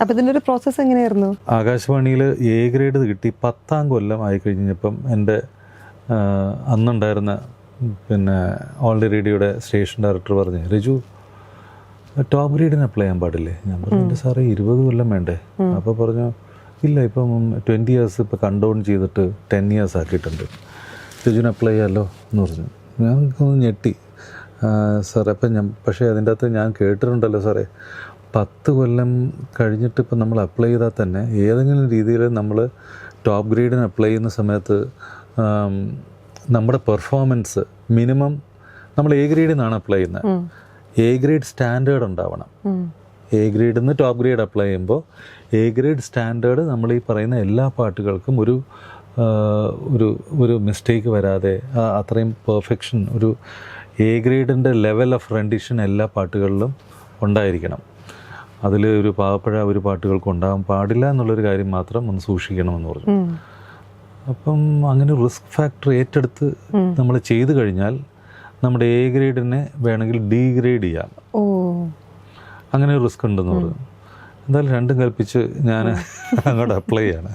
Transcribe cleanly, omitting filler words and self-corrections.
അപ്പം ഇതിൻ്റെ ഒരു പ്രോസസ്സ് എങ്ങനെയായിരുന്നു? ആകാശവാണിയിൽ എ ഗ്രേഡ് കിട്ടി 10ാം കൊല്ലം ആയിക്കഴിഞ്ഞപ്പം എൻ്റെ അന്നുണ്ടായിരുന്ന പിന്നെ ഓൾ ഇന്ത്യ റേഡിയോയുടെ സ്റ്റേഷൻ ഡയറക്ടർ പറഞ്ഞു, രജു ടോപ്പ് ഗ്രേഡിന് അപ്ലൈ ചെയ്യാൻ പാടില്ലേ? ഞാൻ പറഞ്ഞു, എൻ്റെ സാറേ 20 കൊല്ലം വേണ്ടേ? അപ്പോൾ പറഞ്ഞു, ഇല്ല ഇപ്പം 20 ഇയേഴ്സ് ഇപ്പോൾ കണ്ടൗൺ ചെയ്തിട്ട് 10 ഇയേഴ്സ് ആക്കിയിട്ടുണ്ട്, രജുവിന് അപ്ലൈ ചെയ്യാമല്ലോ എന്ന് പറഞ്ഞു. ഞാൻ ഒന്ന് ഞെട്ടി. സാറേ അപ്പം പക്ഷേ അതിൻ്റെ അകത്ത് ഞാൻ കേട്ടിട്ടുണ്ടല്ലോ സാറേ, 10 കൊല്ലം കഴിഞ്ഞിട്ട് ഇപ്പം നമ്മൾ അപ്ലൈ ചെയ്താൽ തന്നെ ഏതെങ്കിലും രീതിയിൽ നമ്മൾ ടോപ്പ് ഗ്രേഡിന് അപ്ലൈ ചെയ്യുന്ന സമയത്ത് നമ്മുടെ പെർഫോമൻസ് മിനിമം നമ്മൾ എ ഗ്രേഡിൽ നിന്നാണ് അപ്ലൈ ചെയ്യുന്നത്. എ ഗ്രേഡ് സ്റ്റാൻഡേർഡ് ഉണ്ടാവണം. എ ഗ്രേഡിൽ നിന്ന് ടോപ്പ് ഗ്രേഡ് അപ്ലൈ ചെയ്യുമ്പോൾ എ ഗ്രേഡ് സ്റ്റാൻഡേർഡ് നമ്മൾ ഈ പറയുന്ന എല്ലാ പാട്ടുകൾക്കും ഒരു ഒരു മിസ്റ്റേക്ക് വരാതെ അത്രയും പെർഫെക്ഷൻ, ഒരു എ ഗ്രേഡിൻ്റെ ലെവൽ ഓഫ് റെൻഡിഷൻ എല്ലാ പാട്ടുകളിലും ഉണ്ടായിരിക്കണം. അതിൽ ഒരു പാവപ്പഴ ഒരു പാട്ടുകൾക്ക് ഉണ്ടാകാൻ പാടില്ല എന്നുള്ളൊരു കാര്യം മാത്രം ഒന്ന് സൂക്ഷിക്കണമെന്ന് പറഞ്ഞു. അപ്പം അങ്ങനെ റിസ്ക് ഫാക്ടർ ഏറ്റെടുത്ത് നമ്മൾ ചെയ്തു കഴിഞ്ഞാൽ നമ്മുടെ എ ഗ്രേഡിനെ വേണമെങ്കിൽ ഡി ഗ്രേഡ് ചെയ്യാം. അങ്ങനെ ഒരു റിസ്ക് ഉണ്ടെന്ന് പറഞ്ഞു. എന്തായാലും രണ്ടും കൽപ്പിച്ച് ഞാൻ അങ്ങോട്ട് അപ്ലൈ ചെയ്യാണ്.